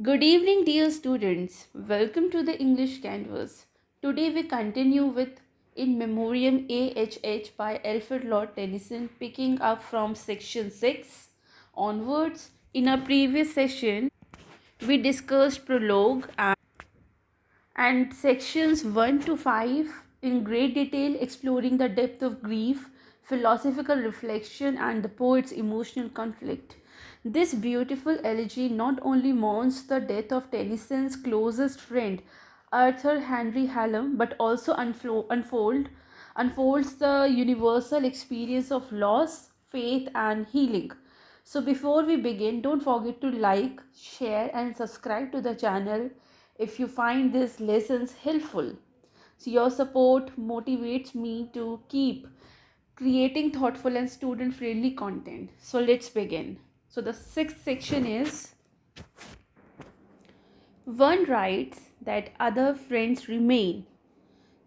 Good evening, dear students. Welcome to the English Canvas. Today we continue with In Memoriam AHH by Alfred Lord Tennyson, picking up from section 6 onwards. In our previous session, we discussed prologue and sections 1 to 5 in great detail, exploring the depth of grief, philosophical reflection, and the poet's emotional conflict. This beautiful elegy not only mourns the death of Tennyson's closest friend, Arthur Henry Hallam, but also unfolds the universal experience of loss, faith, and healing. So, before we begin, don't forget to like, share, and subscribe to the channel if you find these lessons helpful. So, your support motivates me to keep creating thoughtful and student friendly content. So, let's begin. So, the sixth section is one writes that other friends remain.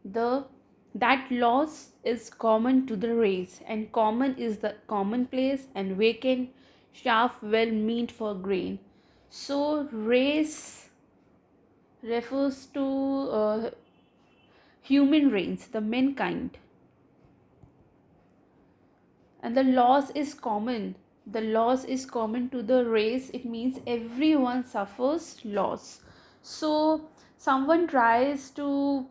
The that loss is common to the race, and common is the commonplace, and vacant shaft well meant for grain. So race refers to human race, the mankind, and the loss is common. The loss is common to the race. It means everyone suffers loss. So someone tries to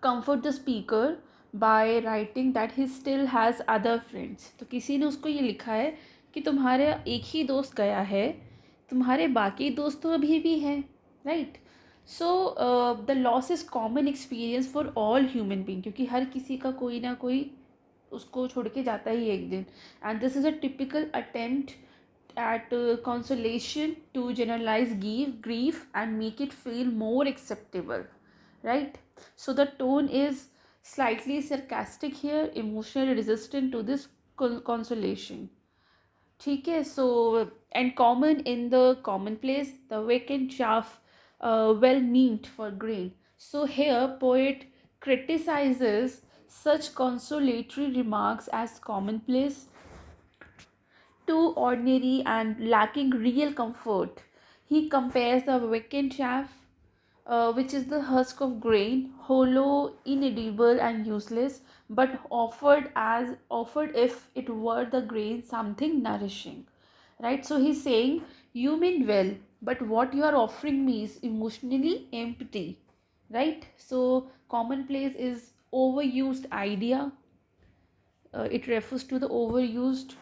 comfort the speaker by writing that he still has other friends. तो किसी ने उसको ये लिखा है कि तुम्हारे एक ही दोस्त गया है, तुम्हारे बाकी दोस्त तो अभी भी हैं, right? So the loss is common experience for all human being, क्योंकि हर किसी का कोई ना कोई उसको छोड़ के जाता ही एक दिन. And this is a typical attempt at consolation to generalize grief and make it feel more acceptable, right? So the tone is slightly sarcastic here, emotionally resistant to this consolation. ठीक है. So and common in the commonplace, the vacant chaff, well meant for grain. So here poet criticizes such consolatory remarks as commonplace, too ordinary, and lacking real comfort. He compares the vacant chaff, which is the husk of grain, hollow, inedible, and useless, but offered if it were the grain something nourishing. Right? So he's saying, you mean well, but what you are offering me is emotionally empty. Right? So commonplace is overused idea. It refers to the overused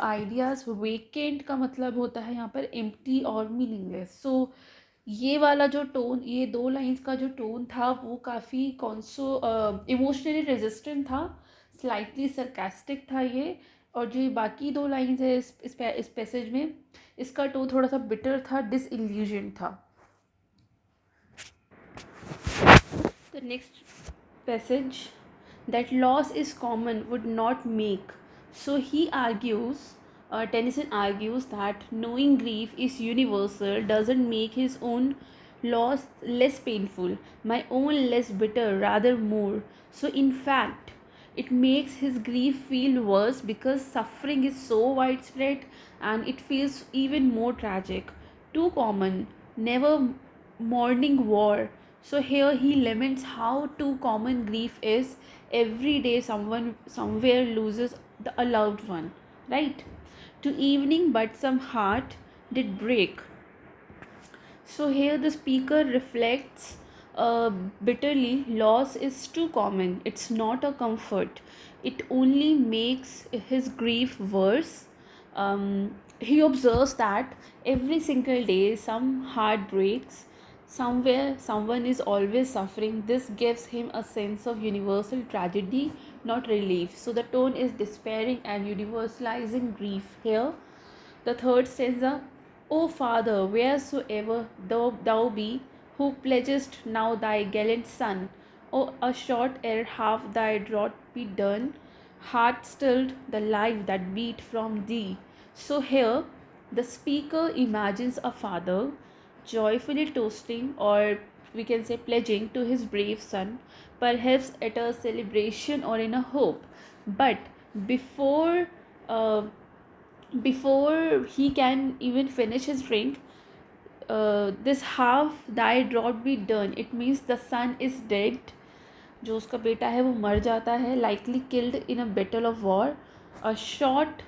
ideas. Vacant का मतलब होता है यहाँ पर empty और meaningless. So ये वाला जो टोन, ये दो लाइंस का जो टोन था वो काफ़ी इमोशनली रेजिस्टेंट था, स्लाइटली सरकास्टिक था ये. और जो ये बाकी दो लाइंस है इस पैसेज में, इसका टोन थोड़ा सा बिटर था, डिसइल्यूजन था. The next passage, that loss is common would not make. So he argues, Tennyson argues that knowing grief is universal doesn't make his own loss less painful, my own less bitter, rather more. So in fact, it makes his grief feel worse because suffering is so widespread and it feels even more tragic. Too common, never mourning war. So here he laments how too common grief is. Every day someone somewhere loses a loved one, right? To evening, but some heart did break. So here the speaker reflects bitterly, loss is too common. It's not a comfort. It only makes his grief worse. He observes that every single day some heart breaks. Somewhere someone is always suffering. This gives him a sense of universal tragedy, not relief. So the tone is despairing and universalizing grief here. The third stanza, O Father, wheresoever thou be, who pledgest now thy gallant son, O a short ere half thy drought be done, heart stilled the life that beat from thee. So here the speaker imagines a father joyfully toasting, or we can say pledging, to his brave son, perhaps at a celebration or in a hope. But before uh, before he can even finish his drink, this half thy draught be done, it means the son is dead. जो उसका बेटा है वो मर जाता है, likely killed in a battle of war. A short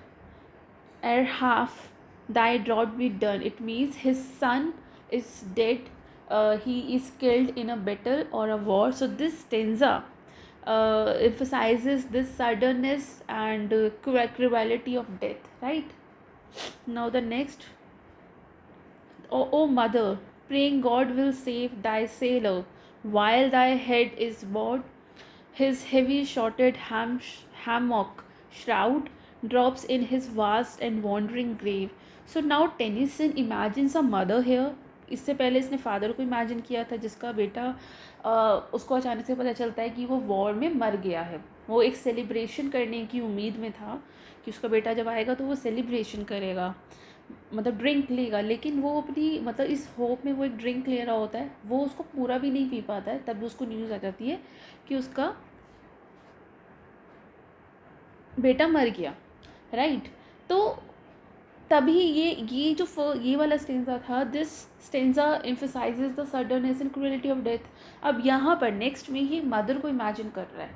ere half thy draught be done, it means his son is dead, he is killed in a battle or a war. So this stanza emphasizes this suddenness and cruelty of death, right? Now the next, O mother, praying God will save thy sailor, while thy head is bowed, his heavy shorted hammock shroud drops in his vast and wandering grave. So now Tennyson imagines a mother here. इससे पहले इसने father को imagine किया था जिसका बेटा उसको अचानक से पता चलता है कि वो वॉर में मर गया है. वो एक सेलिब्रेशन करने की उम्मीद में था कि उसका बेटा जब आएगा तो वो सेलिब्रेशन करेगा, मतलब ड्रिंक लेगा. लेकिन वो अपनी मतलब इस होप में वो एक ड्रिंक ले रहा होता है, वो उसको पूरा भी नहीं पी पाता है. तब उसको न्यूज़ आ जाती है कि उसका बेटा मर गया, राइट. तो तभी ये जो ये वाला स्टेंजा था, this stanza emphasises the suddenness and cruelty of death. अब यहाँ पर नेक्स्ट में ये मदर को इमेजिन कर रहा है.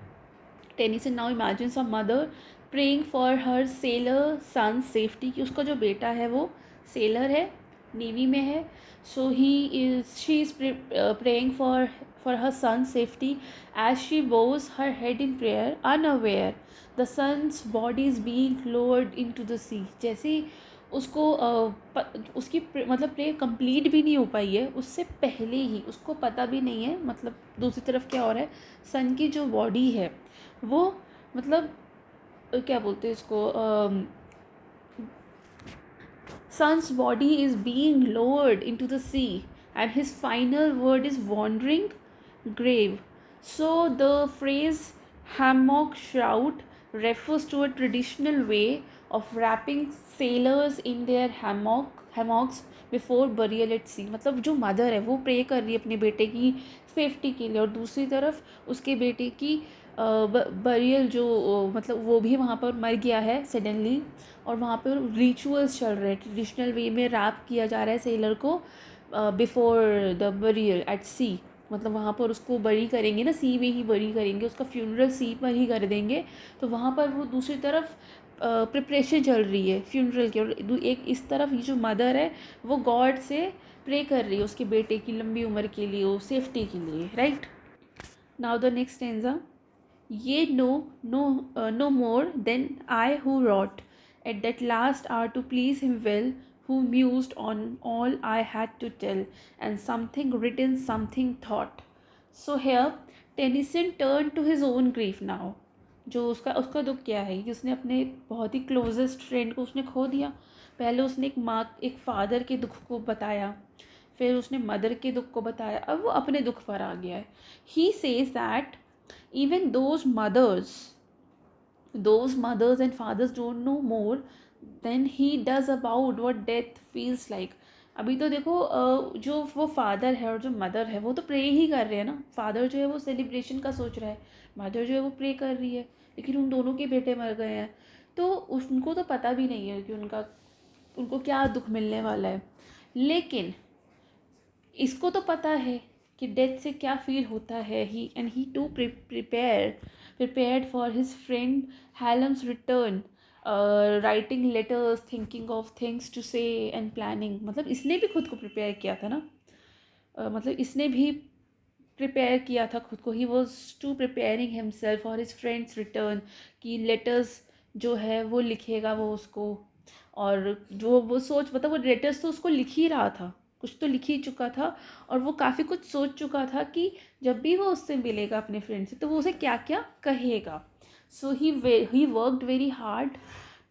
Tennyson now imagines a mother praying for her sailor son safety, कि उसका जो बेटा है वो सेलर है, नेवी में है. So she is praying for her son safety as she bows her head in prayer unaware the son's body is being lowered into the sea. जैसे ही उसको उसकी मतलब प्रे कंप्लीट भी नहीं हो पाई है, उससे पहले ही उसको पता भी नहीं है, मतलब दूसरी तरफ क्या हो रहा है, सन की जो बॉडी है वो मतलब क्या बोलते हैं इसको, son's body is being lowered into the sea and his final word is wandering grave. So the phrase hammock shroud refers to a traditional way of wrapping sailors in their hammocks before burial at sea. मतलब जो mother है वो pray कर रही है अपने बेटे की सेफ्टी के लिए, और दूसरी तरफ उसके बेटे की बरियल जो मतलब वो भी वहाँ पर मर गया है सडनली, और वहाँ पर रिचुअल्स चल रहे हैं, ट्रेडिशनल वे में रैप किया जा रहा है सेलर को before the burial at sea. मतलब वहाँ पर उसको बरी करेंगे ना, सी में ही बरी करेंगे, उसका फ्यूनरल सी पर ही कर देंगे. तो वहाँ पर वो दूसरी तरफ प्रिपरेशन चल रही है फ्यूनरल की, और एक इस तरफ ये जो मदर है वो गॉड से प्रे कर रही है उसके बेटे की लंबी उम्र के लिए, वो सेफ्टी के लिए, right. Now the next stanza, ये no more than I who wrought at that last hour to please him well, who mused on all I had to tell, and something written, something thought. So here Tennyson turned to his own grief now. जो उसका दुख क्या है कि उसने अपने बहुत ही closest friend को उसने खो दिया. पहले उसने एक फादर के दुख को बताया, फिर उसने मदर के दुख को बताया, अब वो अपने दुख पर आ गया है. He says that even those mothers and fathers don't know more than he does about what death feels like. अभी तो देखो जो वो फादर है और जो मदर है वो तो प्रे ही कर रहे हैं ना. फादर जो है वो सेलिब्रेशन का सोच रहा है, मदर जो है वो प्रे कर रही है, लेकिन उन दोनों के बेटे मर गए हैं. तो उनको तो पता भी नहीं है कि उनको क्या दुख मिलने वाला है. लेकिन इसको तो पता है कि डेथ से क्या फील होता है. ही to prepared for his friend Hallam's return, writing letters, thinking of things to say and planning. मतलब इसने भी खुद को प्रिपेयर किया था ना, मतलब इसने भी प्रिपेयर किया था खुद को. He was to preparing himself for his friends return, कि लेटर्स जो है वो लिखेगा वो उसको, और जो वो सोच मतलब वो लेटर्स तो उसको लिख ही रहा था, कुछ तो लिख ही चुका था, और वो काफ़ी कुछ सोच चुका था कि जब भी वो उससे मिलेगा अपने फ्रेंड से तो वो उसे क्या क्या कहेगा. So he worked very hard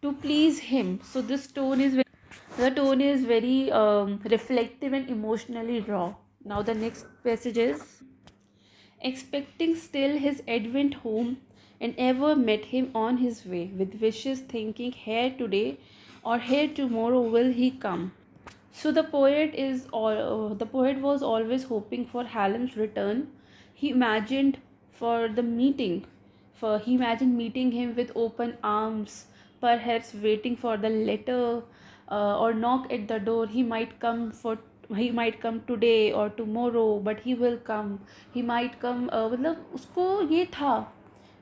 to please him. So this tone is very reflective and emotionally raw. Now the next passage is, expecting still his advent home, and ever met him on his way, with wishes thinking, here today or here tomorrow will he come. So the poet was always hoping for Hallam's return. He imagined he imagined meeting him with open arms, perhaps waiting for the letter, or knock at the door. He might come he might come today और tomorrow but he will come, he might come, मतलब उसको ये था,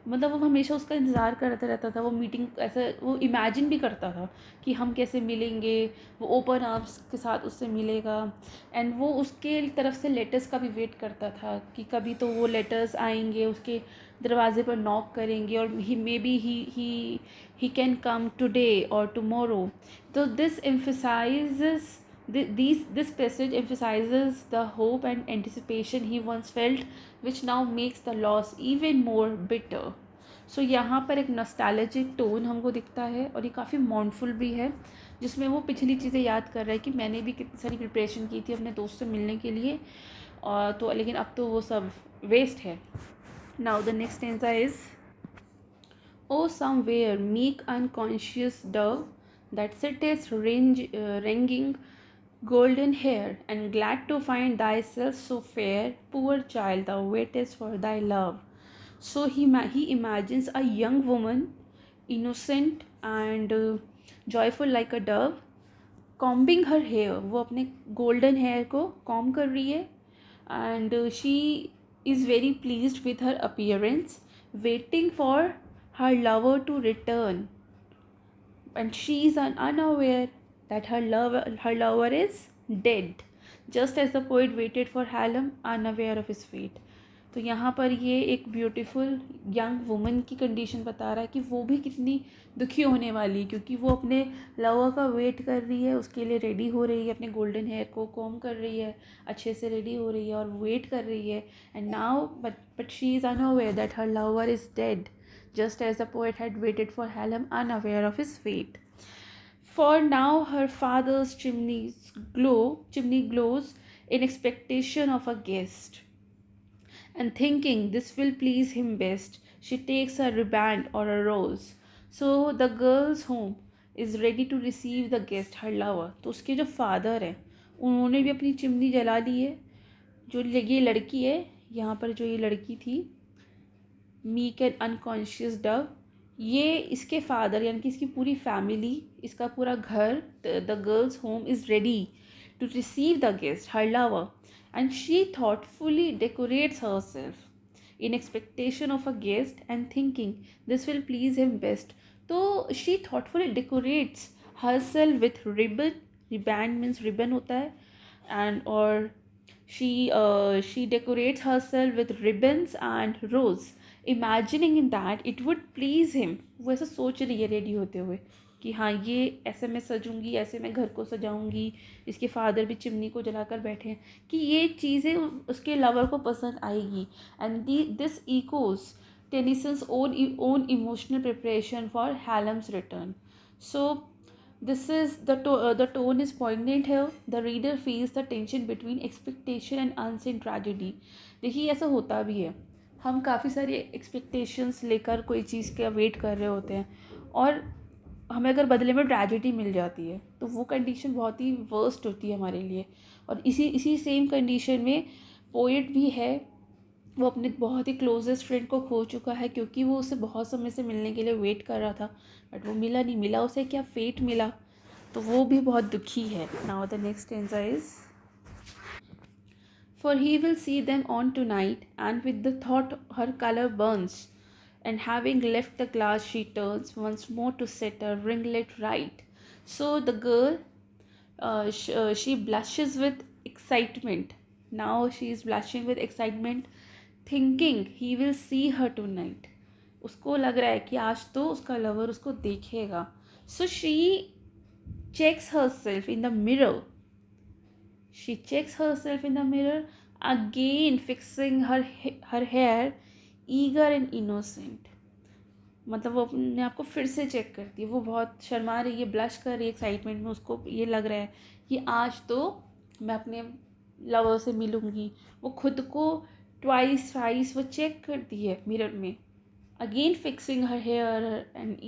मतलब वो हमेशा उसका इंतज़ार करता रहता था, वो मीटिंग ऐसा वो इमेजिन भी करता था कि हम कैसे मिलेंगे, वो ओपन आर्म्स के साथ उससे मिलेगा। एंड वो उसके तरफ से लेटर्स का भी वेट करता था कि कभी तो वो लेटर्स आएंगे, उसके दरवाजे पर नॉक करेंगे और he may be he can come today और टुमारो। तो this emphasizes this passage emphasizes the hope and anticipation he once felt, which now makes the loss even more bitter. सो यहाँ पर एक नॉस्टैल्जिक टोन हमको दिखता है और ये काफ़ी मॉर्नफुल भी है, जिसमें वो पिछली चीज़ें याद कर रहा है कि मैंने भी कितनी सारी प्रिपरेशन की थी अपने दोस्त से मिलने के लिए, और तो लेकिन अब तो वो सब वेस्ट है. Now the next stanza is, O somewhere meek unconscious dove, that sittest wringing golden hair, and glad to find thyself so fair, poor child, thou waitest for thy love. So he imagines a young woman, innocent and joyful like a dove, combing her hair. वो अपने golden hair को comb कर रही है, and she is very pleased with her appearance, waiting for her lover to return, and she is unaware that her lover is dead, just as the poet waited for Hallam, unaware of his fate. तो यहाँ पर ये एक beautiful young woman की condition बता रहा है कि वो भी कितनी दुखी होने वाली है, क्योंकि वो अपने लवर का वेट कर रही है, उसके लिए रेडी हो रही है, अपने गोल्डन हेयर को कॉम कर रही है, अच्छे से रेडी हो रही है और वेट कर रही है. And now but she is unaware that her lover is dead, just as the poet had waited for Hallam, unaware of his fate. For now her father's chimney glows in expectation of a guest, and thinking this will please him best, she takes a riband or a rose. So the girl's home is ready to receive the guest, her lover. तो उसके जो father हैं उन्होंने भी अपनी chimney जला ली है. जो ये लड़की है, यहाँ पर जो ये लड़की थी, मीक एंड अनकॉन्शियस डव, ये इसके फादर यानी कि इसकी पूरी फैमिली, इसका पूरा घर, the girl's home is ready to receive the guest, her lover, and she thoughtfully decorates herself in expectation of a guest and thinking this will please him best. तो she thoughtfully decorates herself with ribbon, riband means ribbon होता है, and और she decorates herself with ribbons and rose, imagining in that it would please him. वो ऐसा सोच रही है ready होते हुए कि हाँ ये ऐसे मैं सजूंगी, ऐसे मैं घर को सजाऊंगी, इसके फादर भी चिमनी को जलाकर बैठे हैं, कि ये चीज़ें उसके लवर को पसंद आएगी. And this echoes Tennyson's own emotional preparation for Hallam's return. So this is the tone is poignant here. The reader feels the tension between expectation and unseen tragedy. देखिए ऐसा होता भी है, हम काफ़ी सारी एक्सपेक्टेशंस लेकर कोई चीज़ का वेट कर रहे होते हैं और हमें अगर बदले में ट्रेजेडी मिल जाती है तो वो कंडीशन बहुत ही वर्स्ट होती है हमारे लिए. और इसी सेम कंडीशन में पोइट भी है. वो अपने बहुत ही क्लोजेस्ट फ्रेंड को खो चुका है, क्योंकि वो उसे बहुत समय से मिलने के लिए वेट कर रहा था, बट वो मिला नहीं. मिला उसे क्या, फेट मिला. तो वो भी बहुत दुखी है. Now the next stanza is, for he will see them on tonight, and with the thought her color burns, and having left the glass she turns once more to set her ringlet right. So the girl, she blushes with excitement. Now she is blushing with excitement, thinking he will see her tonight. उसको लग रहा है कि आज तो उसका lover उसको देखेगा. So she checks herself in the mirror. She checks herself in the mirror, again fixing her hair, eager and innocent. मतलब वो अपने आप को फिर से चेक करती है. वो बहुत शर्मा रही है, ब्लश कर रही है एक्साइटमेंट में. उसको ये लग रहा है कि आज तो मैं अपने लवर से मिलूँगी. वो खुद को ट्वाइस वो चेक करती है मिरर में. Again fixing her hair and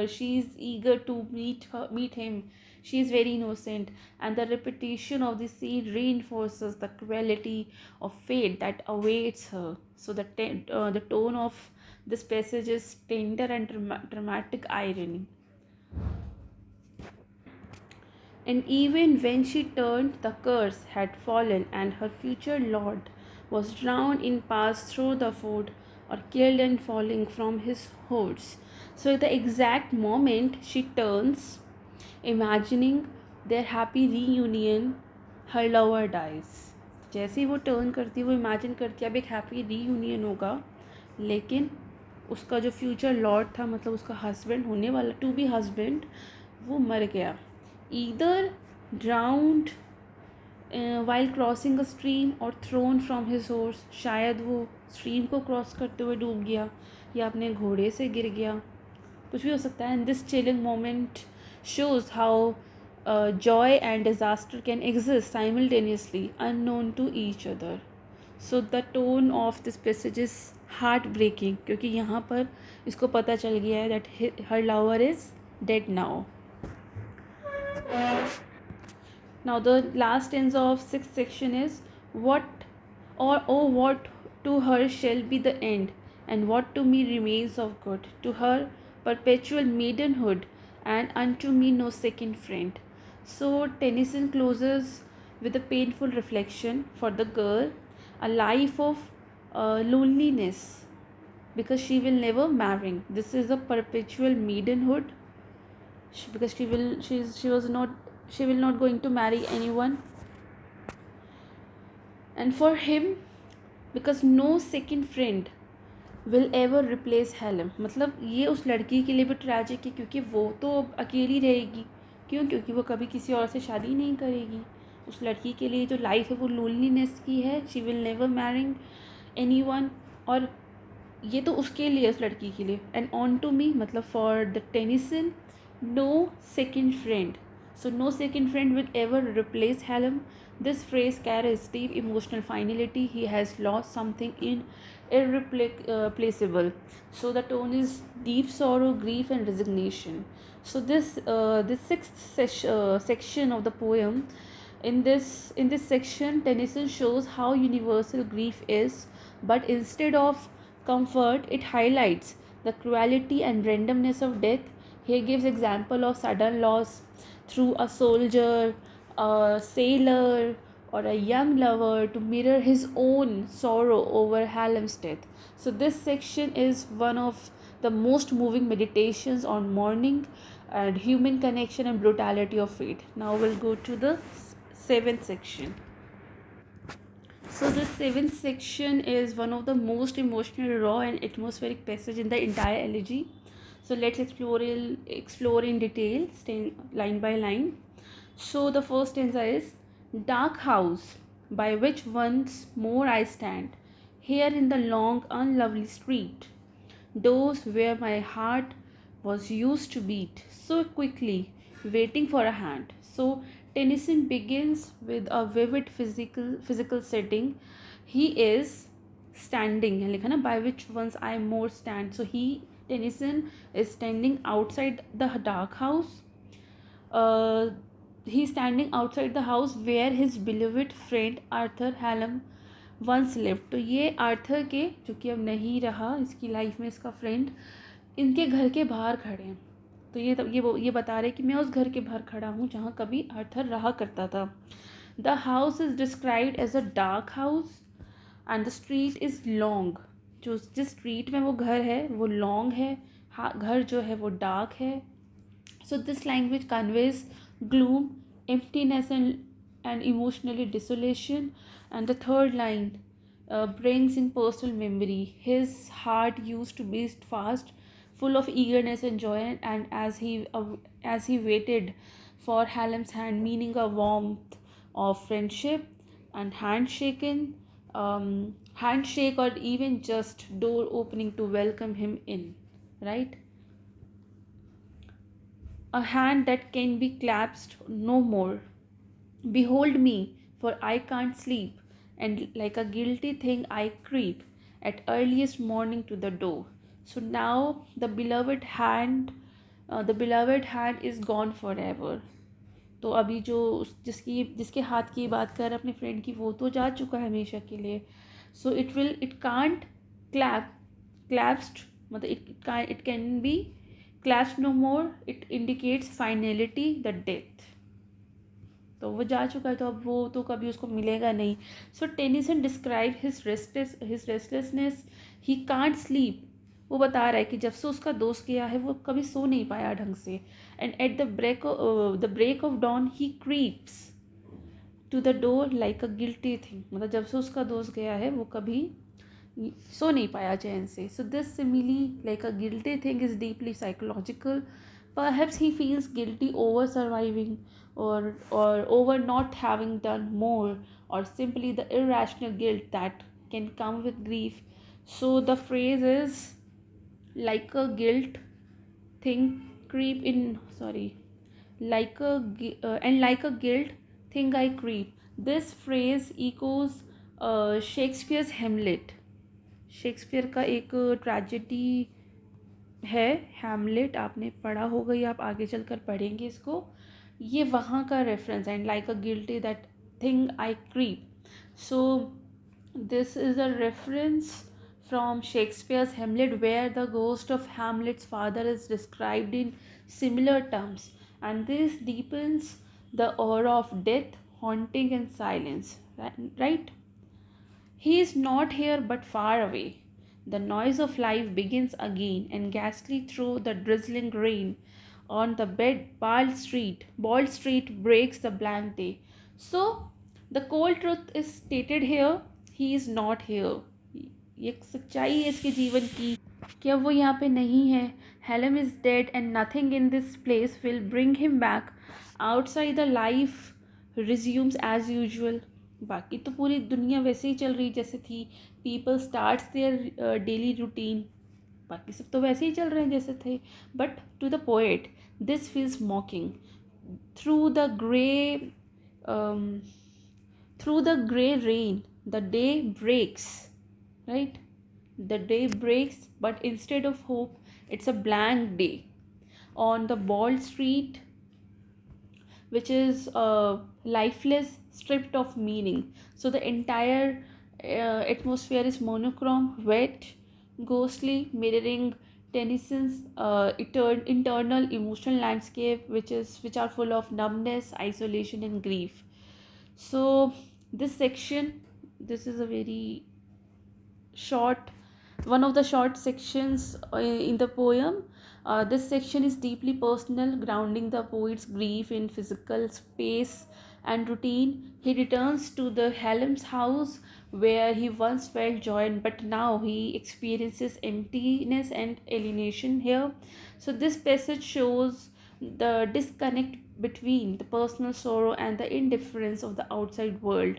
she is eager to meet him. She is very innocent, and the repetition of the scene reinforces the cruelty of fate that awaits her. So the tone of this passage is tender and dramatic irony. And even when she turned, the curse had fallen, and her future lord was drowned in pass through the ford, or killed and falling from his horse. So at the exact moment she turns, imagining their happy reunion, her lover dies. जैसे ही वो turn करती है, वो imagine करती है अब एक happy reunion होगा, लेकिन उसका जो फ्यूचर लॉर्ड था, मतलब उसका हस्बैंड होने वाला, टू बी हस्बैंड, वो मर गया, either drowned while crossing a stream और थ्रोन फ्रॉम हिज हॉर्स, शायद वो स्ट्रीम को क्रॉस करते हुए डूब गया या अपने घोड़े से गिर गया, कुछ भी हो सकता है. And this chilling moment shows how joy and disaster can exist simultaneously, unknown to each other. So the tone of this passage is heartbreaking, क्योंकि यहाँ पर इसको पता चल गया है that her lover is dead now. Now the last stanza of sixth section is, what or oh what to her shall be the end, and what to me remains of good, to her perpetual maidenhood, and unto me no second friend. So Tennyson closes with a painful reflection for the girl, a life of loneliness, because she will never marry. This is a perpetual maidenhood, because she will not going to marry anyone. And for him, because no second friend will ever replace Helen. मतलब ये उस लड़की के लिए भी tragic है, क्योंकि वो तो अकेली रहेगी. क्यों? क्योंकि वो कभी किसी और से शादी नहीं करेगी. उस लड़की के लिए जो लाइफ है वो लोनलीनेस की है. She will never marrying any one. और ये तो उसके लिए, उस लड़की के लिए. एंड ऑन टू मी, मतलब for the Tennyson, no second friend. So no second friend will ever replace Hallam. This phrase carries deep emotional finality. He has lost something irreplaceable. So the tone is deep sorrow, grief, and resignation. So this sixth section of the poem, in this section, Tennyson shows how universal grief is, but instead of comfort, it highlights the cruelty and randomness of death. He gives example of sudden loss through a soldier, a sailor, or a young lover to mirror his own sorrow over Hallam's death. So this section is one of the most moving meditations on mourning and human connection and brutality of fate. Now we'll go to the seventh section. So the seventh section is one of the most emotional, raw, and atmospheric passage in the entire elegy. So let's explore in detail, line by line. So the first stanza is, dark house by which once more I stand, here in the long unlovely street, doors where my heart was used to beat so quickly, waiting for a hand. So Tennyson begins with a vivid physical setting. He is standing, लिखा ना, by which once I more stand. So Tennyson is standing outside the dark house. He's standing outside the house where his beloved friend Arthur Hallam once lived. तो ये Arthur के, जो कि अब नहीं रहा इसकी लाइफ में, इसका फ्रेंड, इनके घर के बाहर खड़े हैं. तो ये बता रहे कि मैं उस घर के बाहर खड़ा हूँ जहाँ कभी आर्थर रहा करता था. The house is described as a dark house and the street is long. जिस स्ट्रीट में वो घर है वो लॉन्ग है, घर जो है वो डार्क है. So this language conveys gloom, emptiness, and emotionally desolation. And the third line brings in personal memory. His heart used to beat fast, full of eagerness and joy, and as he waited for Hallam's hand, meaning a warmth of friendship, and handshake, or even just door opening to welcome him in, right? A hand that can be clasped no more. Behold me, for I can't sleep, and like a guilty thing I creep at earliest morning to the door. So now the beloved hand is gone forever. तो अभी जिसके हाथ की बात कर अपने friend की, वो तो जा चुका है हमेशा के लिए. सो इट कांट क्लैप्स्ड, मतलब it can be clasped no more. It indicates finality, the death. तो वो जा चुका है, तो अब वो तो कभी उसको मिलेगा नहीं. So Tennyson describe his restlessness. He can't sleep. वो बता रहा है कि जब से उसका दोस्त गया है वो कभी सो नहीं पाया ढंग से. And at the break of dawn he creeps to the door like a guilty thing. मतलब जब से उसका दोस्त गया है वो कभी सो नहीं पाया चैन से. So this simile like a guilty thing is deeply psychological. Perhaps he feels guilty over surviving, or over not having done more, or simply the irrational guilt that can come with grief. So the phrase is like a guilt thing creep in sorry and like a guilt thing I creep. This phrase echoes Shakespeare's Hamlet. Shakespeare का एक tragedy है Hamlet, आपने पढ़ा होगा या आप आगे चलकर पढ़ेंगे इसको. ये वहाँ का रेफरेंस है. And like a guilty that thing I creep. So this is a reference from Shakespeare's Hamlet, where the ghost of Hamlet's father is described in similar terms, and this deepens the aura of death, haunting, and silence. Right? He is not here but far away. The noise of life begins again, and ghastly through the drizzling rain on the bald street breaks the blank day. So, the cold truth is stated here, he is not here. ये एक सच्चाई है इसके जीवन की कि अब वो यहाँ पे नहीं है. Hallam is dead and nothing in this place will bring him back. Outside the life resumes as usual. बाकी तो पूरी दुनिया वैसे ही चल रही जैसे थी. People starts their daily routine. बाकी सब तो वैसे ही चल रहे हैं जैसे थे. But to the poet this feels mocking. Through the grey through the grey rain the day breaks, right? The day breaks, but instead of hope it's a blank day. On the bald street, which is lifeless, stripped of meaning. So the entire atmosphere is monochrome, wet, ghostly, mirroring Tennyson's internal emotional landscape, which are full of numbness, isolation, and grief. So this section, this is a very short, one of the short sections in the poem. This section is deeply personal, grounding the poet's grief in physical space and routine. He returns to the Hallam's house where he once felt joy, but now he experiences emptiness and alienation here. So this passage shows the disconnect between the personal sorrow and the indifference of the outside world.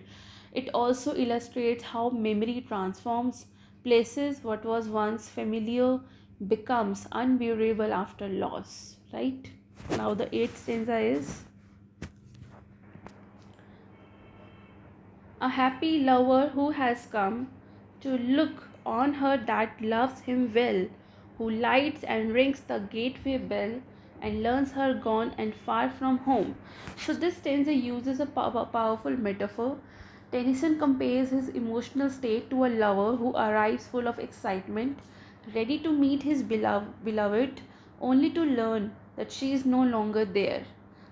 It also illustrates how memory transforms places. What was once familiar becomes unbearable after loss, right? Now the eighth stanza is: a happy lover who has come to look on her that loves him well, who lights and rings the gateway bell, and learns her gone and far from home. So this stanza uses a powerful metaphor. Tennyson compares his emotional state to a lover who arrives full of excitement, ready to meet his beloved, only to learn that she is no longer there.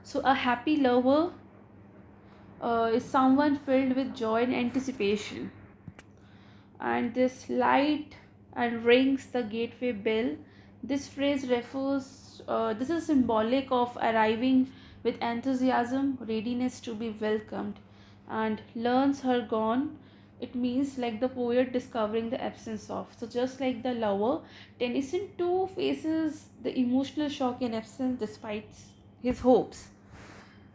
So a happy lover is someone filled with joy and anticipation. And this light and rings the gateway bell. This phrase refers, this is symbolic of arriving with enthusiasm, readiness to be welcomed, and learns her gone. It means like the poet discovering the absence of. So, just like the lover, Tennyson too faces the emotional shock and absence despite his hopes,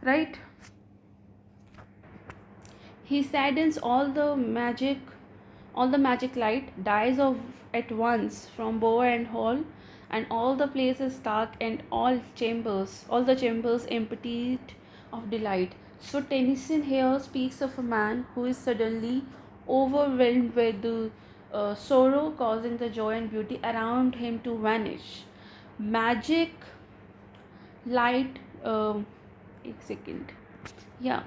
right? He saddens all the magic light dies off at once from bower and hall, and all the place is dark and all the chambers emptied of delight. So Tennyson here speaks of a man who is suddenly overwhelmed with the sorrow, causing the joy and beauty around him to vanish. Magic light, एक second. Yeah,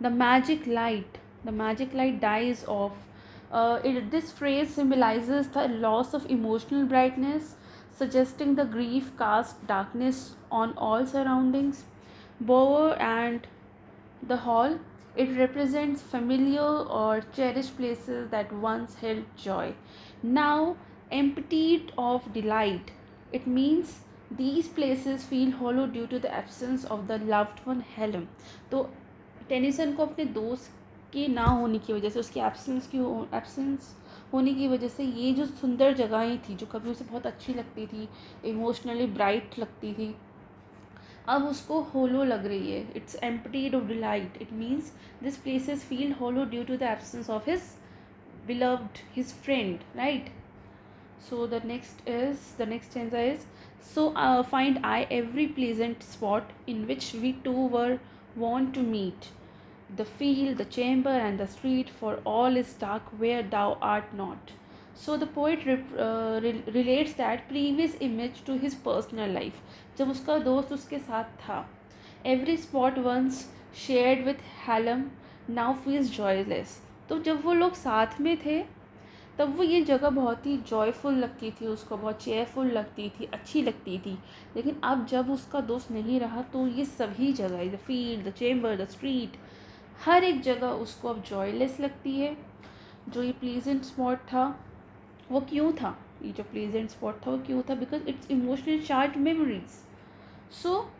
the magic light dies off. This phrase symbolizes the loss of emotional brightness, suggesting the grief casts darkness on all surroundings. Bower and The hall, it represents familiar or cherished places that once held joy, now emptied of delight. It means these places feel hollow due to the absence of the loved one Helen. तो Tennyson को अपने दोस्त के ना होने की वजह से, उसकी एब्सेंस होने की वजह से, ये जो सुंदर जगहें थी जो कभी उसे बहुत अच्छी लगती थी, इमोशनली ब्राइट लगती थी, अब उसको होलो लग रही है. It's emptied of delight. It means this places feel hollow due to the absence of his beloved, his friend, right? So the next stanza is, so find I every pleasant spot in which we two were wont to meet, the field, the chamber, and the street, for all is dark where thou art not. So the poet relates that previous image to his personal life. जब उसका दोस्त उसके साथ था, every spot once shared with Hallam now feels joyless. तो जब वो लोग साथ में थे तब वो ये जगह बहुत ही जॉयफुल लगती थी उसको, बहुत चेयरफुल लगती थी, अच्छी लगती थी. लेकिन अब जब उसका दोस्त नहीं रहा तो ये सभी जगह, the field, the chamber, the street, हर एक जगह उसको अब जॉयलेस लगती है. जो ये प्लीजेंट स्पॉट था वो क्यों था, ये जो प्लीजेंट स्पॉट था वो क्यों था? Because it's emotional charge memories. So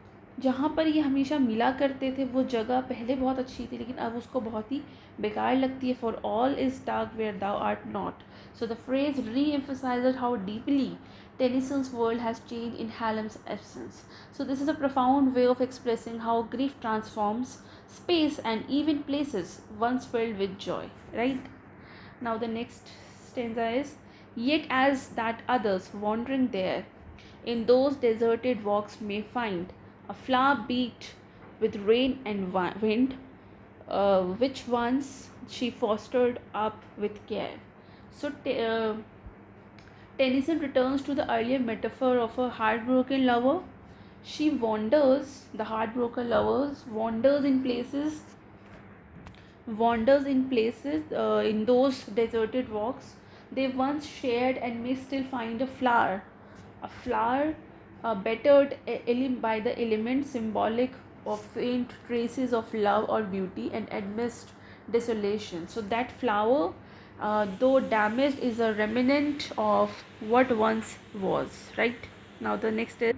जहाँ पर ये हमेशा मिला करते थे वो जगह पहले बहुत अच्छी थी लेकिन अब उसको बहुत ही बेकार लगती है. For all is dark where thou art not. So the phrase re emphasizes how deeply Tennyson's world has changed in Hallam's absence. So this is a profound way of expressing how grief transforms space and even places once filled with joy, right? Now the next stanza is, yet as that others wandering there in those deserted walks may find a flower beaked with rain and wind, which once she fostered up with care. So Tennyson returns to the earlier metaphor of a heartbroken lover. She wanders, the heartbroken lovers wanders in places, in those deserted walks they once shared, and may still find a flower bettered by the elements symbolic of faint traces of love or beauty and amidst desolation. So that flower, though damaged, is a remnant of what once was, right? Now the next is,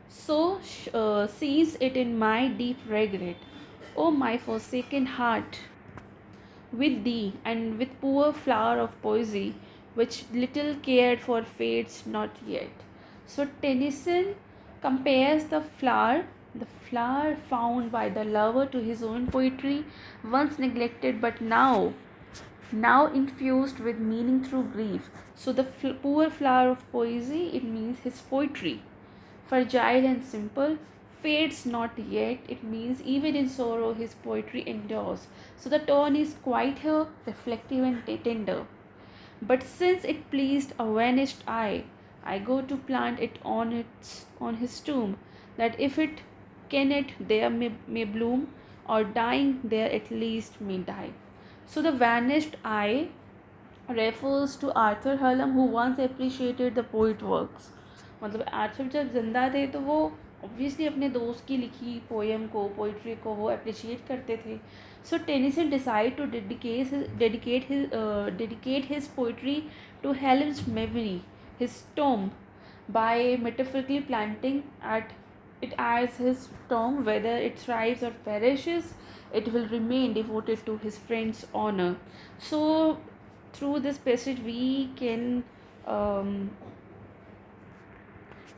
so sees it in my deep regret, O my forsaken heart, with thee, and with poor flower of poesy, which little cared for fades not yet. So Tennyson compares the flower found by the lover, to his own poetry, once neglected but now infused with meaning through grief. So the poor flower of poesy, it means his poetry, fragile and simple, fades not yet. It means even in sorrow his poetry endures. So the tone is quite here, reflective and tender. But since it pleased a vanished eye, I go to plant it on his tomb, that if it cannot there may bloom, or dying there at least may die. So the vanished eye refers to Arthur Hallam, who once appreciated the poet works. मतलब आर्थर जब जिंदा थे तो वो obviously अपने दोस्त की लिखी पोएम को, पोइट्री को वो अप्रिशिएट करते थे. So Tennyson decide to dedicate his poetry to Helen's memory, his tomb, by metaphorically planting at it as his tomb. Whether it thrives or perishes, it will remain devoted to his friend's honor. So through this passage um,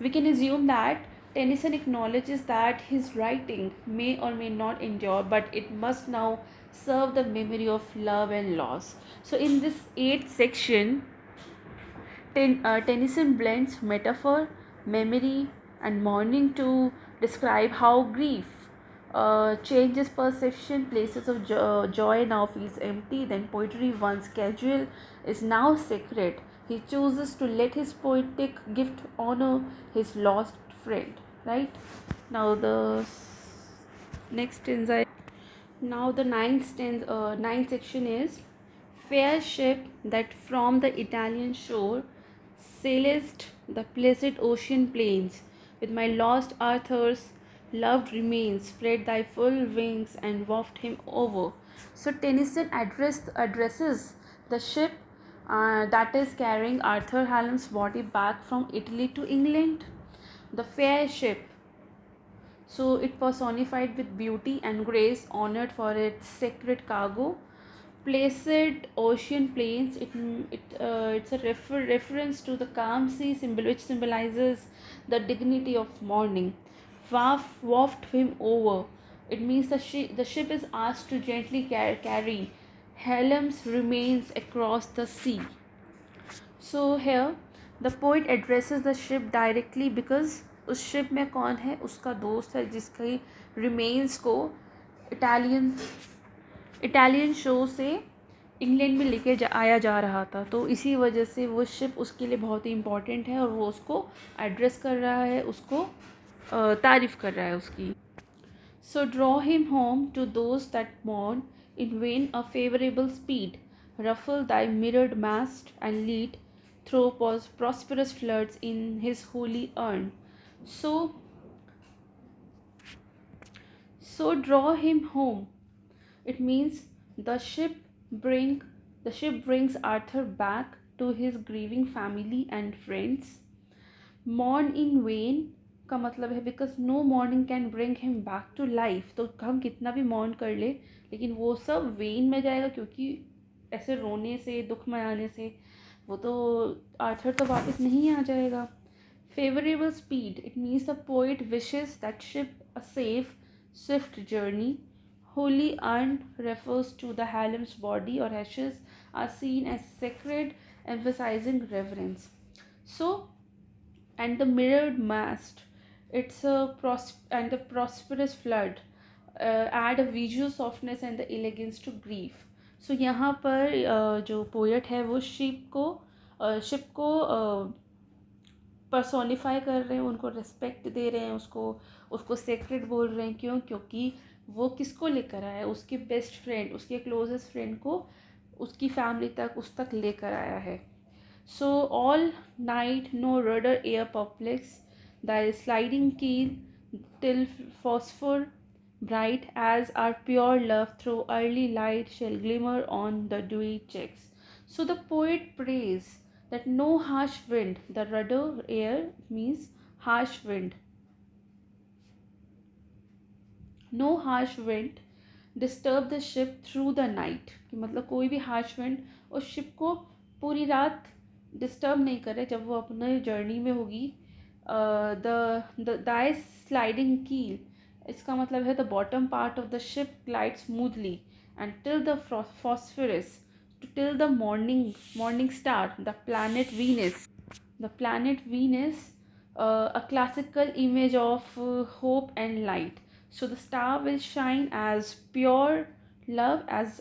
we can assume that Tennyson acknowledges that his writing may or may not endure, but it must now serve the memory of love and loss. So in this 8th section, Tennyson blends metaphor, memory, and mourning to describe how grief changes perception. Places of joy now feels empty. Then poetry, once casual, is now sacred. He chooses to let his poetic gift honor his lost friend. Right now, the next stanza. Now the ninth section is, fair ship that from the Italian shore sailest the placid ocean plains, with my lost Arthur's loved remains, spread thy full wings and waft him over. So Tennyson addresses the ship that is carrying Arthur Hallam's body back from Italy to England. The fair ship, so it personified with beauty and grace, honored for its sacred cargo. Placid ocean plains, it's a reference to the calm sea symbol, which symbolizes the dignity of mourning. Waft him over, it means the ship is asked to gently carry Hallam's remains across the sea. So here the poet addresses the ship directly because उस ship में कौन है, उसका दोस्त है जिसके remains को Italian Italian show से इंग्लैंड में लेके आया जा रहा था, तो इसी वजह से वो शिप उसके लिए बहुत ही इम्पोर्टेंट है और वो उसको एड्रेस कर रहा है, उसको तारीफ़ कर रहा है उसकी. So draw him home to those that mourn in vain a favourable speed. Ruffle thy mirrored mast and lead through prosperous floods in his holy urn. So, so draw him home. It means the ship bring the ship brings Arthur back to his grieving family and friends. Mourn in vain का मतलब है because no morning can bring him back to life. तो हम कितना भी mourn कर ले लेकिन वो सब वेन में जाएगा, क्योंकि ऐसे रोने से, दुख मनाने से वो तो आर्थर तो वापस नहीं आ जाएगा. Favourable speed, it means the poet wishes that ship a safe Swift journey. Holy urn refers to the Hallam's body or ashes are seen as sacred, emphasizing reverence. So, and the mirrored mast, it's and the prosperous flood add a visual softness and the elegance to grief. So यहाँ पर जो poet है वो ship को personify कर रहे हैं, उनको रिस्पेक्ट दे रहे हैं, उसको सेक्रेड बोल रहे हैं. क्योंकि वो किसको लेकर आया है, उसके बेस्ट फ्रेंड, उसके क्लोजेस्ट फ्रेंड को उसकी फैमिली तक, उस तक लेकर आया है. So all night no rudder air perplex thy sliding keel till phosphor bright as our pure love through early light shall glimmer on the dewy checks. So the poet prays that no harsh wind, the rudder air means harsh wind, no harsh wind disturb the ship through the night. कि मतलब कोई भी harsh wind उस ship को पूरी रात disturb नहीं करे जब वो अपने जर्नी में होगी. दाई स्लाइडिंग कील, इसका मतलब है the bottom part of the ship glide smoothly and till the phosphorus till the morning star the planet Venus. The planet Venus, a classical image of hope and light. So the star will shine as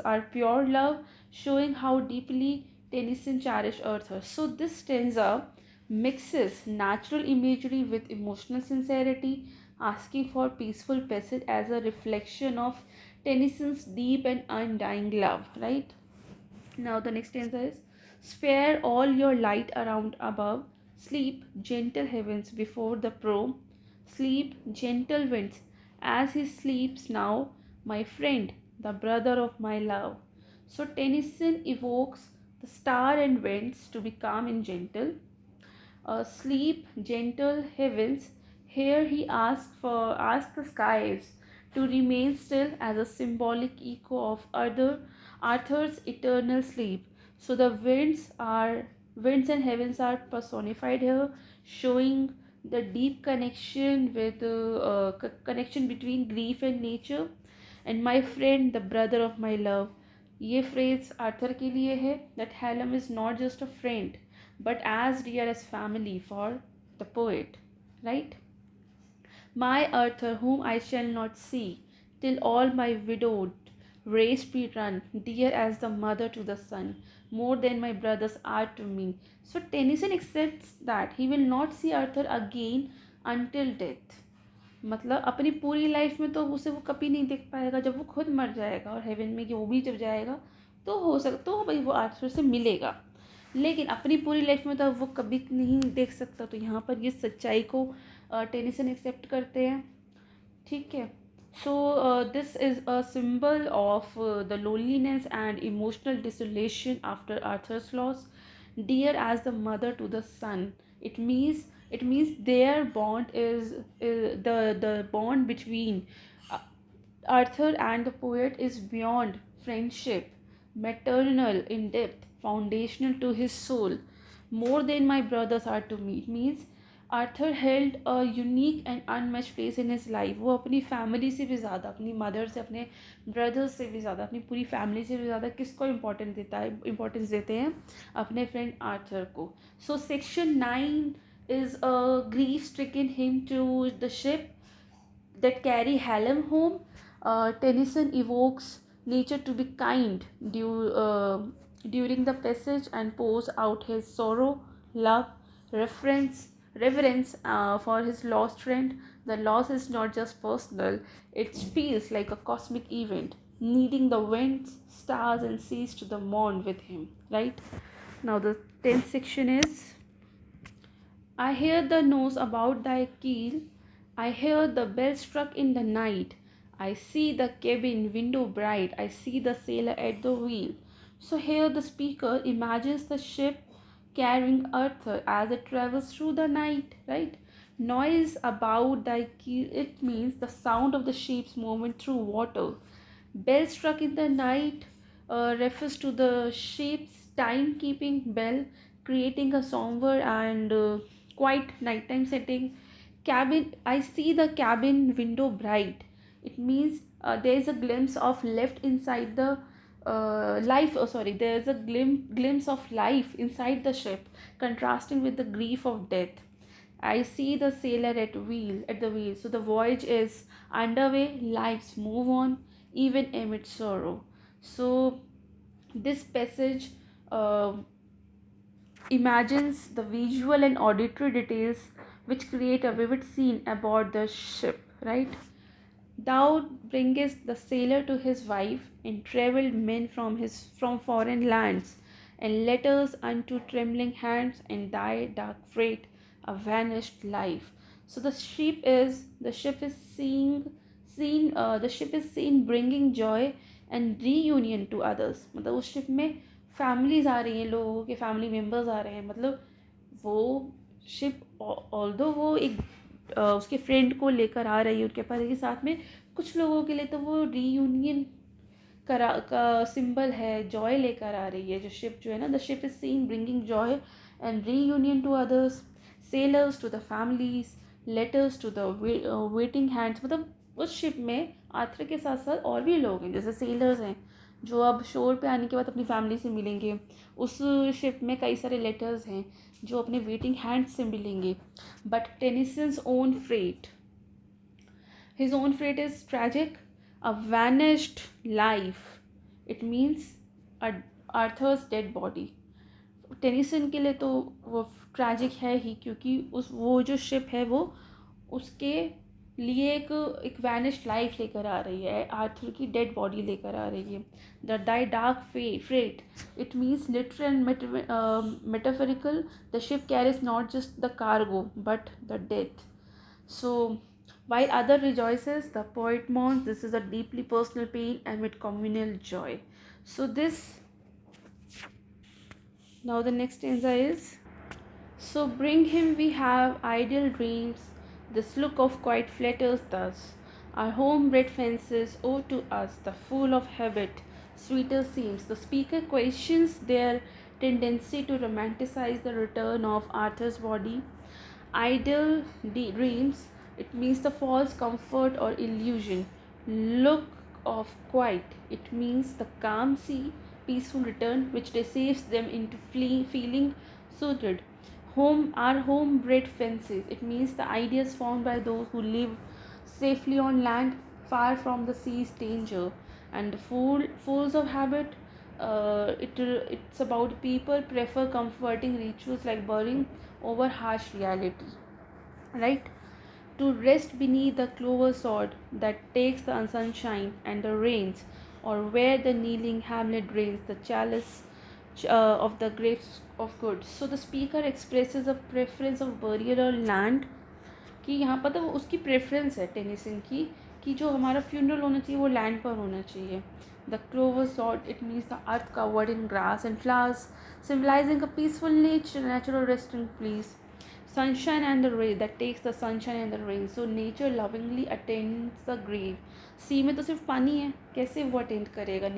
our pure love, showing how deeply Tennyson cherished Arthur. So this stanza mixes natural imagery with emotional sincerity, asking for peaceful passage as a reflection of Tennyson's deep and undying love. Right? Now the next stanza is: spare all your light around above, sleep, gentle heavens before the prow, sleep, gentle winds, as he sleeps now, my friend, the brother of my love. So Tennyson evokes the star and winds to be calm and gentle. Sleep, gentle heavens. Here he asks the skies to remain still as a symbolic echo of Arthur's eternal sleep. So the winds and heavens are personified here, showing the deep connection between grief and nature. And my friend, the brother of my love. ये phrase Arthur के लिए है, that Hallam is not just a friend but as dear as family for the poet, right? My Arthur, whom I shall not see till all my widowed race be run, dear as the mother to the son, more than my brothers are to me. So Tennyson accepts that he will not see Arthur again until death. मतलब अपनी पूरी life में तो उसे वो कभी नहीं देख पाएगा, जब वो खुद मर जाएगा और हेवन में कि वो भी जब जाएगा तो हो सकता तो भाई वो आर्थर से मिलेगा, लेकिन अपनी पूरी लाइफ में तो वो कभी नहीं देख सकता. तो यहाँ पर ये सच्चाई को टेनिसन एक्सेप्ट करते हैं. ठीक है. So this is a symbol of the loneliness and emotional desolation after Arthur's loss. Dear as the mother to the son, it means their bond is the bond between uh, Arthur and the poet is beyond friendship, maternal in depth, foundational to his soul, more than my brothers are to me. It means Arthur held a unique and unmatch place in his life. वो अपनी family से भी ज़्यादा, अपनी mother से, अपने brothers से भी ज़्यादा, अपनी पूरी फैमिली से भी ज़्यादा किसको इम्पोर्टेंस देते हैं? अपने फ्रेंड आर्थर को. So section 9 is a grief stricken hymn to the ship that carry Hallam home. Tennyson evokes nature to be kind during the passage and pours out his sorrow, love, reverence for his lost friend. The loss is not just personal, it feels like a cosmic event, needing the winds, stars, and seas to the mourn with him. Right? Now, the 10th section is I hear the nose about thy keel. I hear the bell struck in the night. I see the cabin window bright. I see the sailor at the wheel. So here the speaker imagines the ship carrying Arthur as it travels through the night, right? Noise about thy keel, it means the sound of the ship's movement through water. Bell struck in the night refers to the ship's timekeeping bell, creating a somber and quiet nighttime setting. Cabin, I see the cabin window bright. It means there is a glimpse of left inside the life. Oh, sorry, there is a glimpse of life inside the ship, contrasting with the grief of death. I see the sailor at the wheel. So the voyage is underway, lives move on, even amid sorrow. So this passage uh, imagines the visual and auditory details which create a vivid scene aboard the ship, right? Thou bringest the sailor to his wife, and travelled men from foreign lands, and letters unto trembling hands, and thy dark freight, a vanished life. So the ship is seen bringing joy and reunion to others. मतलब उस ship में families आ रही हैं, लोगों के family members आ रहे हैं. मतलब वो शिप ऑल्दो वो एक उसके फ्रेंड को लेकर आ रही है उनके पास, के साथ में कुछ लोगों के लिए तो वो रीयूनियन करा का सिंबल है, जॉय लेकर आ रही है. जो शिप जो है ना, the ship is seen bringing joy and reunion to others, sailors to the families, letters to the waiting hands. मतलब उस शिप में आर्थर के साथ साथ और भी लोग हैं, जैसे सेलर्स हैं जो अब शोर पे आने के बाद अपनी फैमिली से मिलेंगे. उस शिप में कई सारे लेटर्स हैं जो अपने वेटिंग हैंड्स से मिलेंगे. But Tennyson's own freight, his own fate is tragic, a vanished life. It means Arthur's dead body. Tennyson के लिए तो वो ट्रैजिक है ही, क्योंकि उस वो जो शिप है वो उसके लिए एक वैनिश्ड लाइफ लेकर आ रही है, आर्थर की डेड बॉडी लेकर आ रही है. The die dark freight, it means literal and metaphorical. The ship carries not just the cargo but the death. So while other rejoices, the poet mourns. This is a deeply personal pain amid communal joy. So this, now the next stanza is, so bring him we have ideal dreams, this look of quiet flatters thus. Our home-bred fences owe to us the fool of habit, sweeter seems. The speaker questions their tendency to romanticize the return of Arthur's body. Ideal dreams, it means the false comfort or illusion. Look of quiet, it means the calm sea, peaceful return which deceives them into feeling soothed. Home, our home-bred fences, it means the ideas formed by those who live safely on land, far from the sea's danger. And the fools of habit, it's about people prefer comforting rituals like burying over harsh reality, right? To rest beneath the clover sword that takes the sunshine and the rains, or where the kneeling hamlet drains the chalice of the grapes of good. So the speaker expresses a preference of burial on land कि यहाँ पर तो उसकी preference है Tennyson की कि जो हमारा फ्यूनरल होना चाहिए वो लैंड पर होना चाहिए. The clover sort it means the earth covered in grass and flowers symbolizing a peaceful nature, natural resting place. Sunshine and the rain that takes the sunshine and the rain. So nature lovingly attends the grave. सी में तो सिर्फ पानी है, कैसे वो attend करेगा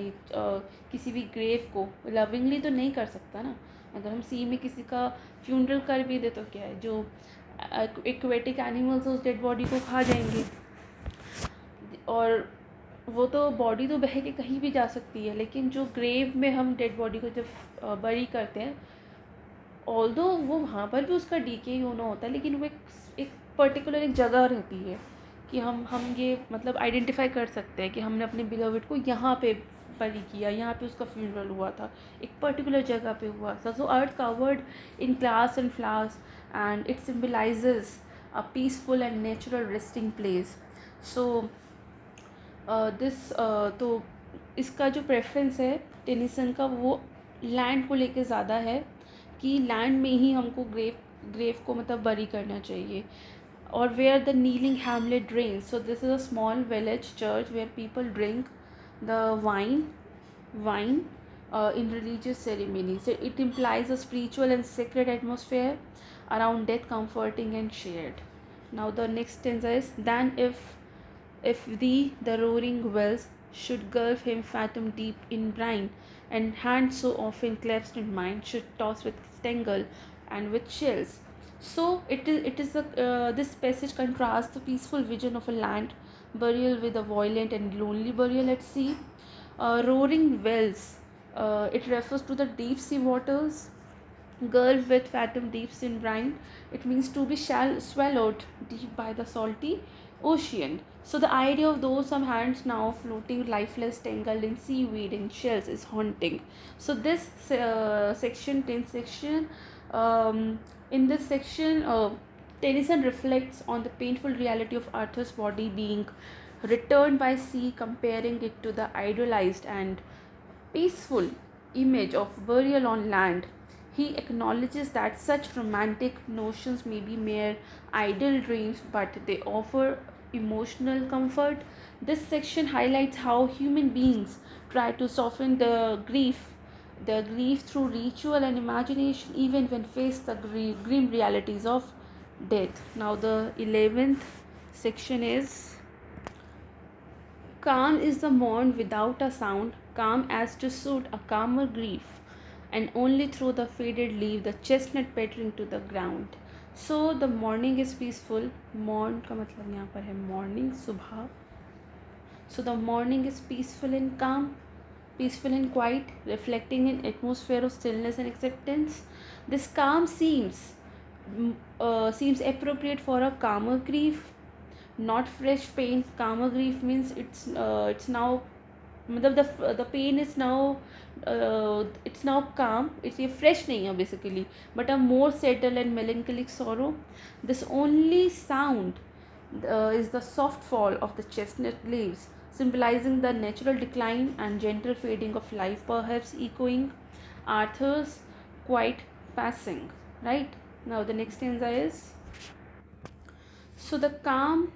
किसी भी ग्रेव को? लविंगली तो नहीं कर सकता ना. अगर हम सी में किसी का फ्यूनरल कर भी दे तो क्या है, जो एक्वेटिक एनिमल्स उस डेड बॉडी को खा जाएंगे, और वो तो बॉडी तो बह के कहीं भी जा सकती है. लेकिन जो ग्रेव में हम डेड बॉडी को जब बरी करते हैं, ऑल्दो वो वहाँ पर भी उसका डीके होना होता है, लेकिन वो एक पर्टिकुलर एक जगह रहती है कि हम ये मतलब आइडेंटिफाई कर सकते हैं कि हमने अपने बिलोवेड को यहाँ पे बरी किया, यहाँ पे उसका फ्यूनरल हुआ था, एक पर्टिकुलर जगह पे हुआ था. So earth covered in grass and flowers and it symbolises a peaceful and natural resting place. So तो इसका जो प्रेफरेंस है टेनिसन का, वो लैंड को लेके ज़्यादा है कि लैंड में ही हमको ग्रेव को मतलब बरी करना चाहिए. और where the kneeling hamlet drain. So this is a small village church where people drink the wine in religious ceremony. So it implies a spiritual and sacred atmosphere around death, comforting and shared. Now the next stanza is, then if the roaring wells should gulf him fathom deep in brine, and hands so often clasped in mine should toss with tangle and with shells. So this passage contrasts the peaceful vision of a land burial with a violent and lonely burial at sea. Roaring wells, it refers to the deep sea waters. Gulf with fathom deeps in brine, it means to be swallowed deep by the salty ocean. So the idea of those some hands now floating lifeless, tangled in seaweed and shells is haunting. So this section, 10th section, in this section, Tennyson reflects on the painful reality of Arthur's body being returned by sea, comparing it to the idealized and peaceful image of burial on land. He acknowledges that such romantic notions may be mere idle dreams, but they offer emotional comfort. This section highlights how human beings try to soften the grief through ritual and imagination, even when faced the grim realities of death. Now, the 11th section is, calm is the morn without a sound, calm as to suit a calmer grief, and only through the faded leaf the chestnut pattering to the ground. So the morning is peaceful. Morn का मतलब यहाँ पर है morning, सुबह. So the morning is peaceful and calm, peaceful and quiet, reflecting an atmosphere of stillness and acceptance. This calm seems appropriate for a calmer grief, not fresh pain. Calmer grief means it's now मतलब the pain is now it's now calm, it's ये fresh नहीं है basically, but a more settled and melancholic sorrow. This only sound is the soft fall of the chestnut leaves, symbolizing the natural decline and gentle fading of life, perhaps echoing Arthur's quiet passing. Right, now the next stanza is, so the calm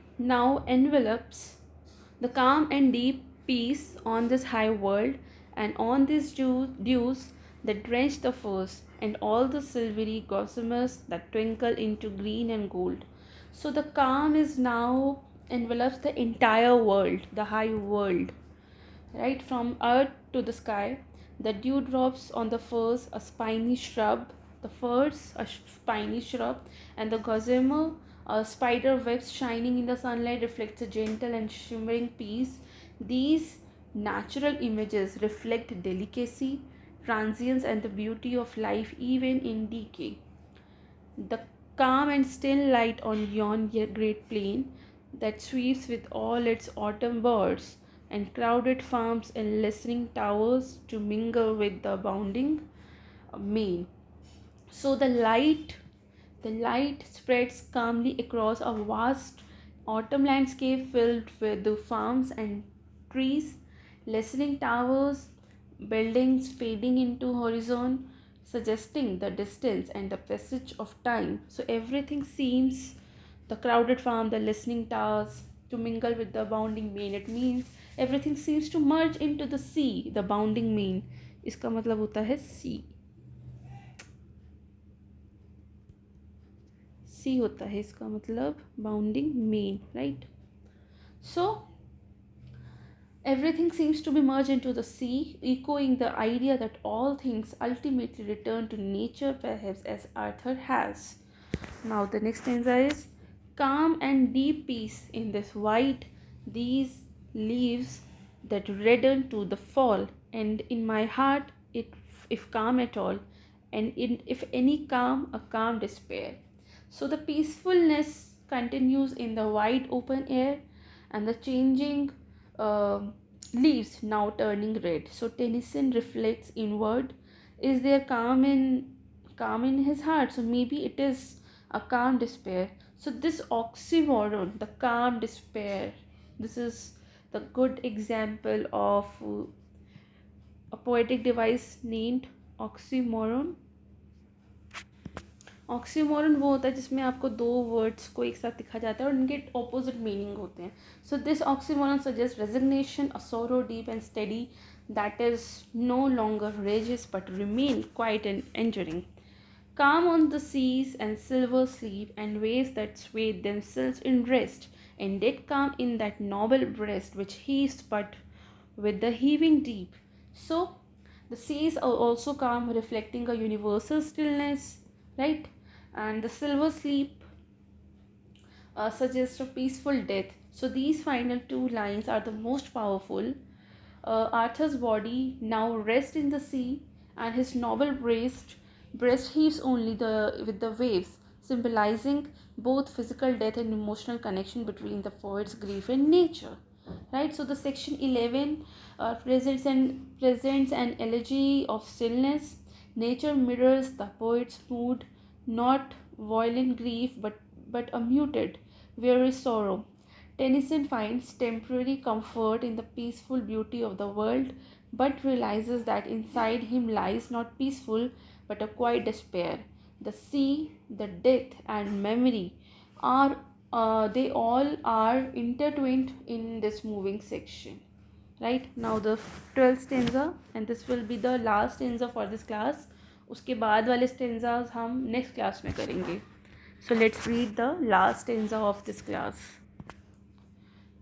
and deep peace on this high world, and on these dews that drench the foes, and all the silvery gossamers that twinkle into green and gold. So the calm is now envelops the entire world, the high world, right, from earth to the sky. The dewdrops on the firs, a spiny shrub, the firs, a spiny shrub, and the gossamer, spider webs shining in the sunlight, reflects a gentle and shimmering peace. These natural images reflect delicacy, transience, and the beauty of life even in decay. The calm and still light on yon great plain that sweeps with all its autumn birds and crowded farms and listening towers to mingle with the bounding main. So the light spreads calmly across a vast autumn landscape filled with the farms and trees, listening towers, buildings fading into horizon, suggesting the distance and the passage of time. So everything seems the crowded farm, the listening towers, to mingle with the bounding main. It means everything seems to merge into the sea, the bounding main. इसका मतलब होता है sea. sea होता है इसका मतलब bounding main, right? So everything seems to be merged into the sea, echoing the idea that all things ultimately return to nature, perhaps as Arthur has. Now, the next stanza is calm and deep peace in this white, these leaves that redden to the fall, and in my heart, it, if calm at all, and if any calm, a calm despair. So, the peacefulness continues in the wide open air and the changing uh, leaves now turning red. So Tennyson reflects inward. Is there calm in his heart? So maybe it is a calm despair. So this oxymoron, the calm despair, this is the good example of a poetic device named oxymoron. Oxymoron वो होता है जिसमें आपको दो words को एक साथ लिखा जाता है और उनके ऑपोजिट मीनिंग होते हैं. So this oxymoron suggest resignation, a sorrow deep and steady that is no longer rages but remain quiet and enduring. Calm on the seas and silver sleep and waves that swayed themselves in rest, and dead calm in that noble breast which heaves but with the heaving deep. So the seas are also calm, reflecting a universal stillness, right? And the silver sleep suggests a peaceful death. So these final two lines are the most powerful. Arthur's body now rests in the sea, and his noble breast heaves only the with the waves, symbolizing both physical death and emotional connection between the poet's grief and nature. Right. So the section 11 presents an elegy of stillness. Nature mirrors the poet's mood, not violent grief but a muted, weary sorrow. Tennyson finds temporary comfort in the peaceful beauty of the world, but realizes that inside him lies not peaceful but a quiet despair. The sea, the death, and memory are they all are intertwined in this moving section. Right, now the 12th stanza, and this will be the last stanza for this class. उसके बाद वाले stanzas हम next class में करेंगे. So let's read the last stanza of this class.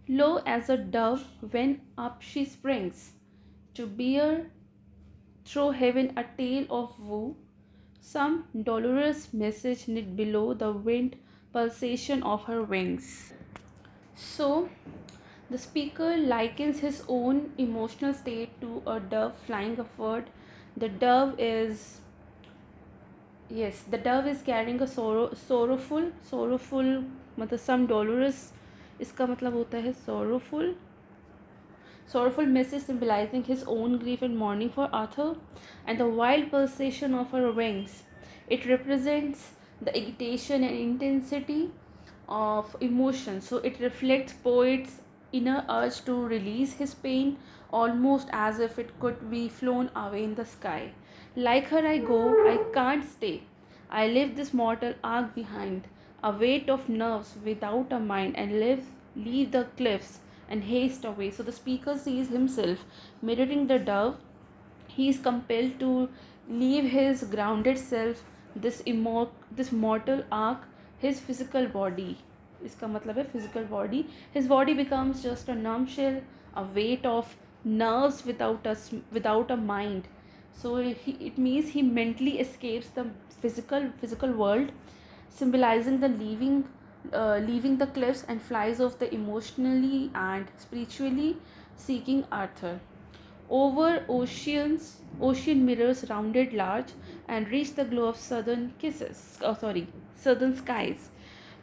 Low as a dove when up she springs, to bear through heaven a tale of woe, some dolorous message knit below the wind pulsation of her wings. So the speaker likens his own emotional state to a dove flying upward. The dove is the dove is carrying a sorrowful मतलब some dolorous, इसका मतलब होता है sorrowful message symbolizing his own grief and mourning for Arthur, and the wild pulsation of her wings. It represents the agitation and intensity of emotion. So it reflects poet's inner urge to release his pain, almost as if it could be flown away in the sky. Like her I go, I can't stay. I leave this mortal ark behind, a weight of nerves without a mind, and leave the cliffs and haste away. So the speaker sees himself mirroring the dove. He is compelled to leave his grounded self, this mortal ark, his physical body. इसका मतलब है physical body. His body becomes just a numb shell, a weight of nerves without a mind. So it means he mentally escapes the physical world, symbolizing the leaving the cliffs and flies off the emotionally and spiritually seeking Arthur. Over ocean mirrors rounded large and reach the glow of southern skies,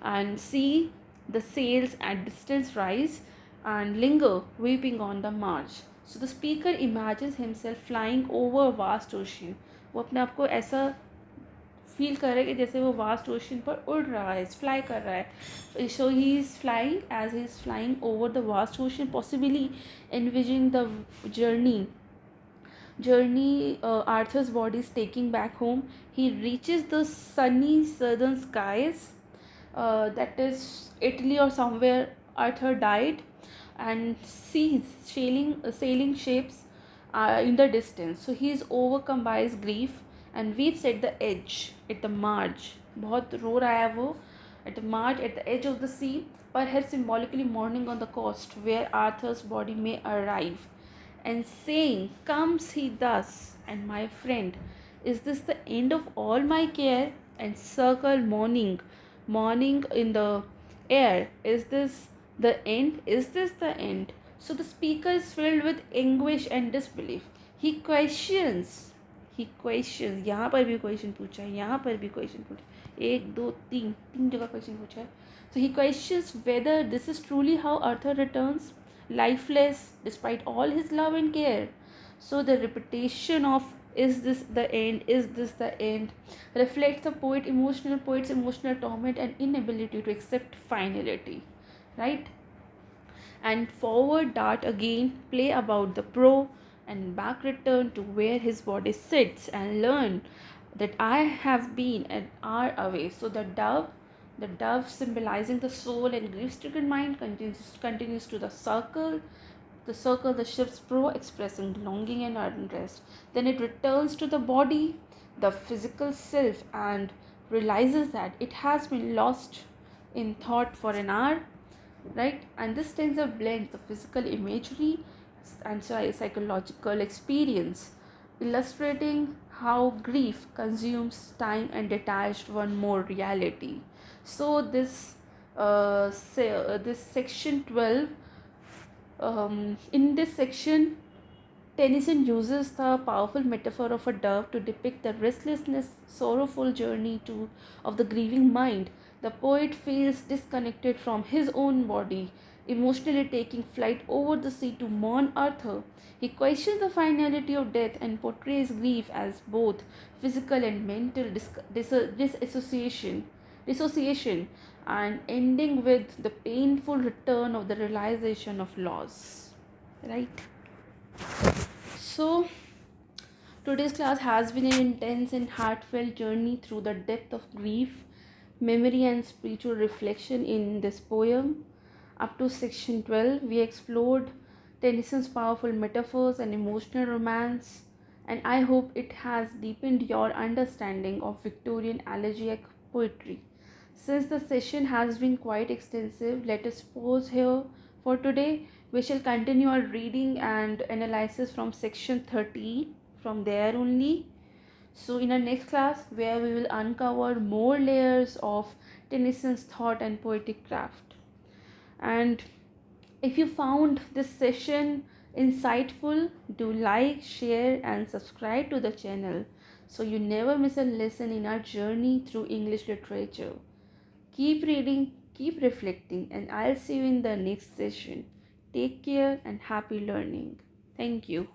and see the sails at distance rise and linger weeping on the march. So the speaker imagines himself flying over vast ocean. वो अपने आप को ऐसा feel कर रहा है कि जैसे वो वास्ट ओशन पर उड़ रहा है, फ्लाई कर रहा है. So he is flying as he is flying over the vast ocean, possibly envisioning the journey Arthur's body is taking back home. He reaches the sunny southern skies that is Italy or somewhere, Arthur died, and sees sailing ships in the distance. So he is overcome by his grief and weeps at the edge, at the marge. बहुत रो रहा है वो, at the marge, at the edge of the sea, perhaps symbolically mourning on the coast where Arthur's body may arrive, and saying, comes he thus, and my friend, is this the end of all my care? And circle mourning in the air. Is this the end? Is this the end? So the speaker is filled with anguish and disbelief. He questions, यहाँ पर भी question पूछा है, यहाँ पर भी question पूछा है, एक दो तीन जगह क्वेश्चन पूछा है. So he questions whether this is truly how Arthur returns, lifeless despite all his love and care. So the repetition of is this the end, is this the end, reflects the poet's emotional torment and inability to accept finality, right? And forward dart again, play about the pro, and back return to where his body sits, and learn that I have been an hour away. So the dove symbolizing the soul and grief-stricken mind, continues to the ship's prow expressing longing and unrest. Then it returns to the body, the physical self, and realizes that it has been lost in thought for an hour, right? And this stanza blends the physical imagery and psychological experience, illustrating how grief consumes time and detached one more reality. So this section 12, in this section, Tennyson uses the powerful metaphor of a dove to depict the restlessness, sorrowful journey of the grieving mind. The poet feels disconnected from his own body, emotionally taking flight over the sea to mourn Arthur. He questions the finality of death and portrays grief as both physical and mental dissociation, and ending with the painful return of the realization of loss. Right? So, today's class has been an intense and heartfelt journey through the depth of grief, memory, and spiritual reflection in this poem. Up to section 12, we explored Tennyson's powerful metaphors and emotional romance, and I hope it has deepened your understanding of Victorian elegiac poetry. Since the session has been quite extensive, let us pause here for today. We shall continue our reading and analysis from section 13 from there only. So in our next class, where we will uncover more layers of Tennyson's thought and poetic craft. And if you found this session insightful, do like, share, and subscribe to the channel so you never miss a lesson in our journey through English literature. Keep reading, keep reflecting, and I'll see you in the next session. Take care and happy learning. Thank you.